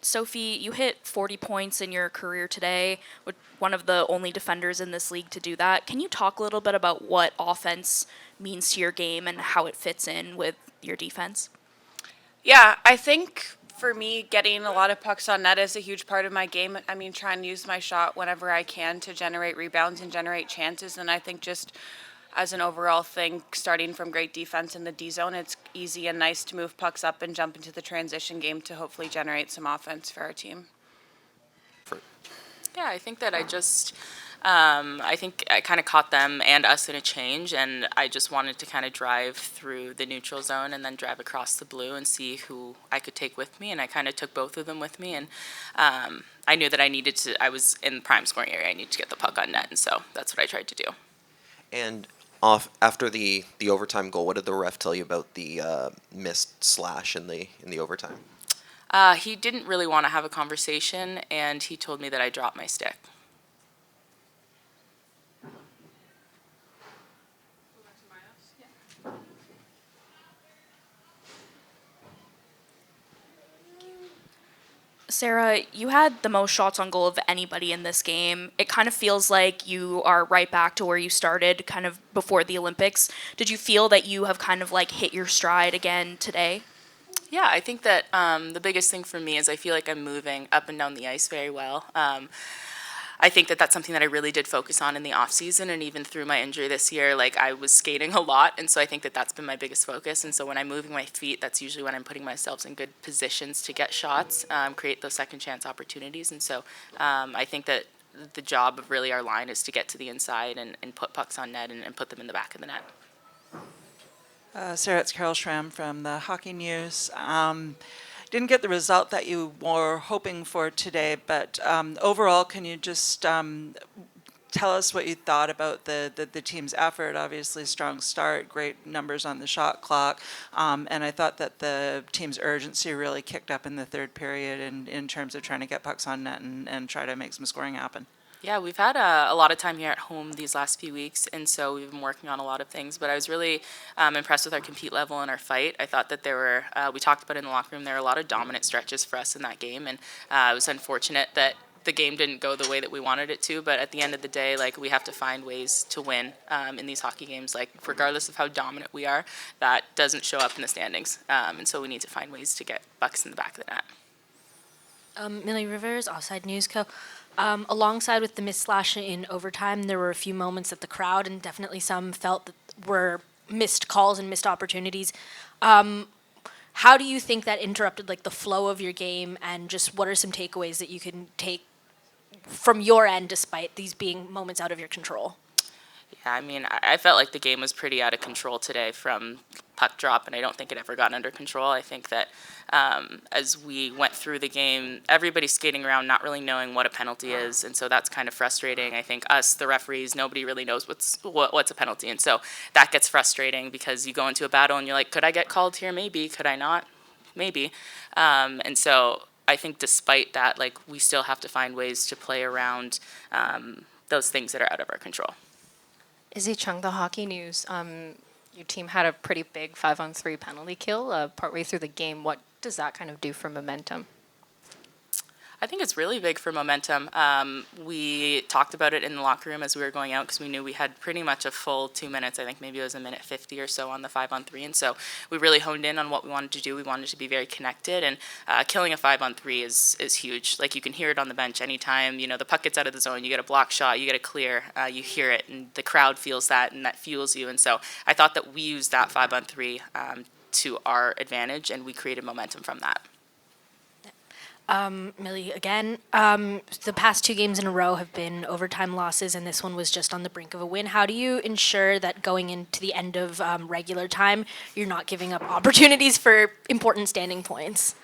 Sophie, you hit 40 points in your career today, with one of the only defenders in this league to do that. Can you talk a little bit about what offense means to your game and how it fits in with your defense? Yeah, I think for me, getting a lot of pucks on net is a huge part of my game. I mean, try and use my shot whenever I can to generate rebounds and generate chances. And I think just as an overall thing, starting from great defense in the D zone, it's easy and nice to move pucks up and jump into the transition game to hopefully generate some offense for our team. Yeah, I think that I think I kind of caught them and us in a change, and I just wanted to kind of drive through the neutral zone and then drive across the blue and see who I could take with me, and I kind of took both of them with me, and I knew that I was in the prime scoring area, I needed to get the puck on net, and so that's what I tried to do. And off after the overtime goal, what did the ref tell you about the missed slash in the overtime? He didn't really want to have a conversation, and he told me that I dropped my stick. Sarah, you had the most shots on goal of anybody in this game. It kind of feels like you are right back to where you started kind of before the Olympics. Did you feel that you have kind of like hit your stride again today? Yeah, I think that the biggest thing for me is I feel like I'm moving up and down the ice very well. I think that that's something that I really did focus on in the off season, and even through my injury this year, like I was skating a lot, and so I think that that's been my biggest focus. And so when I'm moving my feet, that's usually when I'm putting myself in good positions to get shots, create those second chance opportunities. And so I think that the job of really our line is to get to the inside and put pucks on net and put them in the back of the net. Sarah, it's Carol Schramm from the Hockey News. Didn't get the result that you were hoping for today, but overall, can you just tell us what you thought about the team's effort? Obviously, strong start, great numbers on the shot clock, and I thought that the team's urgency really kicked up in the third period in terms of trying to get pucks on net and try to make some scoring happen. Yeah, we've had a lot of time here at home these last few weeks, and so we've been working on a lot of things. But I was really impressed with our compete level and our fight. I thought that we talked about it in the locker room, there were a lot of dominant stretches for us in that game, and it was unfortunate that the game didn't go the way that we wanted it to. But at the end of the day, like, we have to find ways to win in these hockey games. Like, regardless of how dominant we are, that doesn't show up in the standings, and so we need to find ways to get bucks in the back of the net. Millie Rivers, Offside News Co. Alongside with the missed slash in overtime, there were a few moments that the crowd and definitely some felt that were missed calls and missed opportunities. How do you think that interrupted like the flow of your game, and just what are some takeaways that you can take from your end despite these being moments out of your control? Yeah, I mean, I felt like the game was pretty out of control today from puck drop, and I don't think it ever got under control. I think that as we went through the game, everybody's skating around not really knowing what a penalty is, and so that's kind of frustrating. I think us, the referees, nobody really knows what's a penalty, and so that gets frustrating because you go into a battle and you're like, could I get called here? Maybe. Could I not? Maybe. And so I think despite that, like, we still have to find ways to play around those things that are out of our control. Izzy Chung, the Hockey News. Your team had a pretty big 5-on-3 penalty kill partway through the game. What does that kind of do for momentum? I think it's really big for momentum. We talked about it in the locker room as we were going out because we knew we had pretty much a full 2 minutes. I think maybe it was a minute 50 or so on the 5-on-3. And so we really honed in on what we wanted to do. We wanted to be very connected. And killing a 5-on-3 is huge. Like, you can hear it on the bench anytime, the puck gets out of the zone, you get a block shot, you get a clear, you hear it, and the crowd feels that, and that fuels you. And so I thought that we used that 5-on-3 to our advantage, and we created momentum from that. Millie, again, the past 2 games in a row have been overtime losses, and this one was just on the brink of a win. How do you ensure that going into the end of regular time, you're not giving up opportunities for important standing points?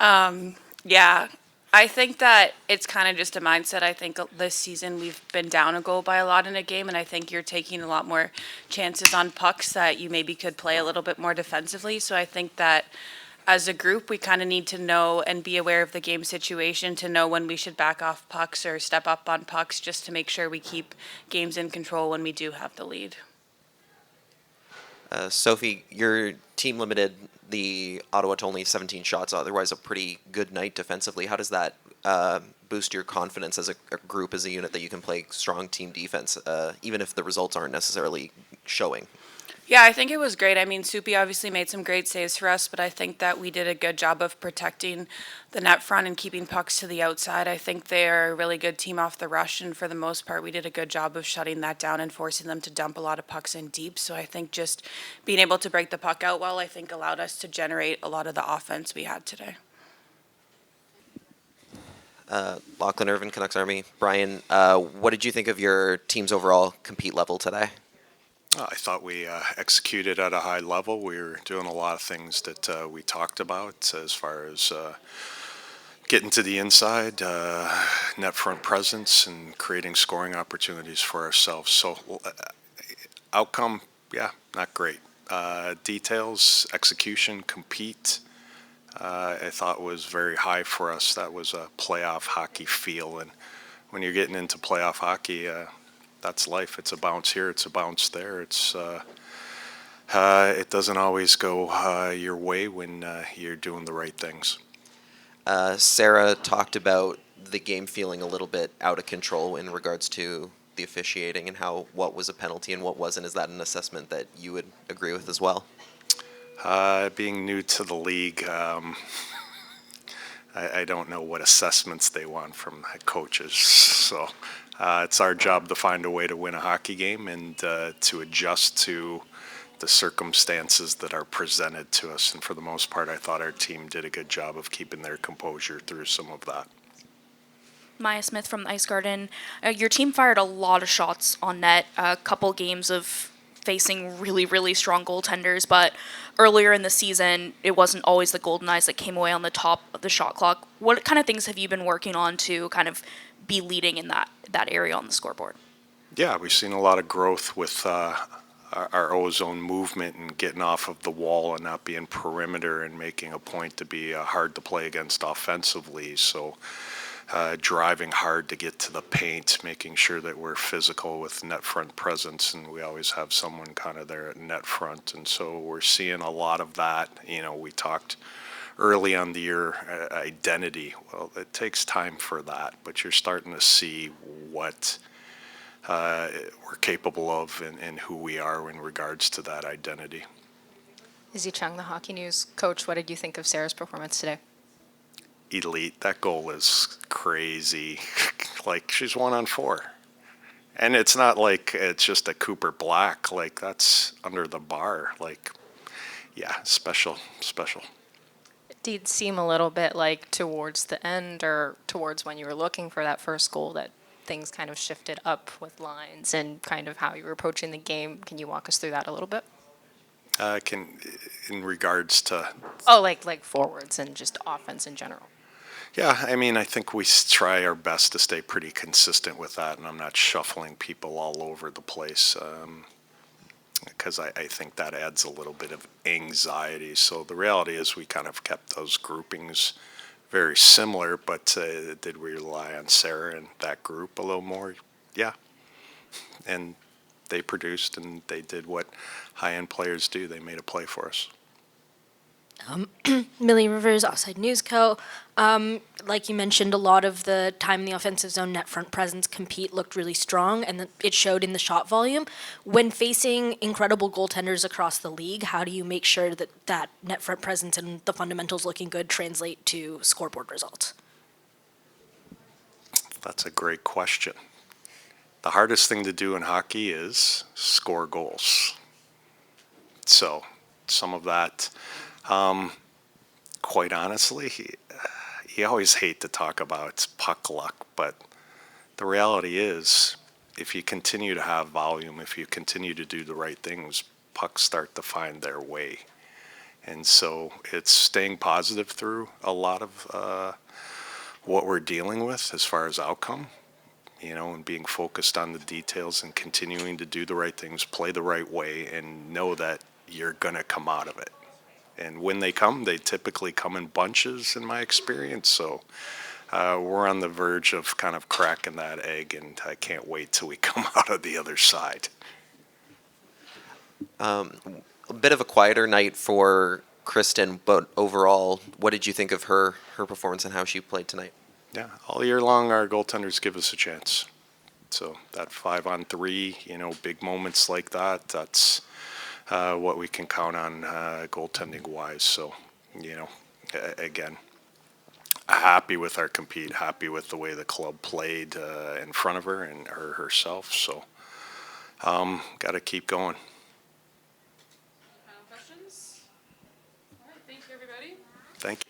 Yeah, I think that it's kind of just a mindset. I think this season we've been down a goal by a lot in a game, and I think you're taking a lot more chances on pucks that you maybe could play a little bit more defensively. So I think that as a group, we kind of need to know and be aware of the game situation to know when we should back off pucks or step up on pucks, just to make sure we keep games in control when we do have the lead. Sophie, your team limited the Ottawa to only 17 shots, otherwise a pretty good night defensively. How does that boost your confidence as a group, as a unit, that you can play strong team defense, even if the results aren't necessarily showing? Yeah, I think it was great. I mean, Soupy obviously made some great saves for us, but I think that we did a good job of protecting the net front and keeping pucks to the outside. I think they're a really good team off the rush, and for the most part, we did a good job of shutting that down and forcing them to dump a lot of pucks in deep. So I think just being able to break the puck out well, I think allowed us to generate a lot of the offense we had today. Lachlan Irvin, Canucks Army. Brian, what did you think of your team's overall compete level today? I thought we executed at a high level. We were doing a lot of things that we talked about as far as getting to the inside, net front presence, and creating scoring opportunities for ourselves. So outcome, yeah, not great. Details, execution, compete, I thought was very high for us. That was a playoff hockey feel. And when you're getting into playoff hockey, that's life. It's a bounce here, it's a bounce there. It's it doesn't always go your way when you're doing the right things. Sarah talked about the game feeling a little bit out of control in regards to the officiating and what was a penalty and what wasn't. Is that an assessment that you would agree with as well? Being new to the league, I don't know what assessments they want from coaches. So it's our job to find a way to win a hockey game and to adjust to the circumstances that are presented to us. And for the most part, I thought our team did a good job of keeping their composure through some of that. Maya Smith from the Ice Garden. Your team fired a lot of shots on net, a couple games of facing really, really strong goaltenders, but earlier in the season, it wasn't always the Goldeneyes that came away on the top of the shot clock. What kind of things have you been working on to kind of be leading in that area on the scoreboard? Yeah, we've seen a lot of growth with our ozone movement and getting off of the wall and not being perimeter and making a point to be hard to play against offensively. So driving hard to get to the paint, making sure that we're physical with net front presence, and we always have someone kind of there at net front. And so we're seeing a lot of that. You know, we talked early on the year identity. Well, it takes time for that, but you're starting to see what we're capable of and who we are in regards to that identity. Izzy Chung, the Hockey News. Coach, what did you think of Sarah's performance today? Elite. That goal is crazy. Like, she's 1-on-4. And it's not like it's just a Cooper Black. Like, that's under the bar. Like, yeah, special. It did seem a little bit like towards the end or towards when you were looking for that first goal that things kind of shifted up with lines and kind of how you were approaching the game. Can you walk us through that a little bit? In regards to... Oh, like forwards and just offense in general. Yeah, I mean, I think we try our best to stay pretty consistent with that, and I'm not shuffling people all over the place because I think that adds a little bit of anxiety. So the reality is we kind of kept those groupings very similar, but did we rely on Sarah and that group a little more? Yeah. And they produced and they did what high-end players do. They made a play for us. Millie Rivers, Offside News Co. Like you mentioned, a lot of the time in the offensive zone, net front presence, compete looked really strong, and it showed in the shot volume. When facing incredible goaltenders across the league, how do you make sure that net front presence and the fundamentals looking good translate to scoreboard results? That's a great question. The hardest thing to do in hockey is score goals. So some of that... quite honestly, you always hate to talk about puck luck, but the reality is if you continue to have volume, if you continue to do the right things, pucks start to find their way. And so it's staying positive through a lot of what we're dealing with as far as outcome, you know, and being focused on the details and continuing to do the right things, play the right way, and know that you're going to come out of it. And when they come, they typically come in bunches, in my experience. So we're on the verge of kind of cracking that egg, and I can't wait till we come out of the other side. a bit of a quieter night for Kristen, but overall, what did you think of her performance and how she played tonight? Yeah, all year long, our goaltenders give us a chance. So that 5-on-3, big moments like that, that's what we can count on goaltending wise. So, again, happy with our compete, happy with the way the club played in front of her and herself. So, got to keep going. Final questions? All right, thank you, everybody. Thank you.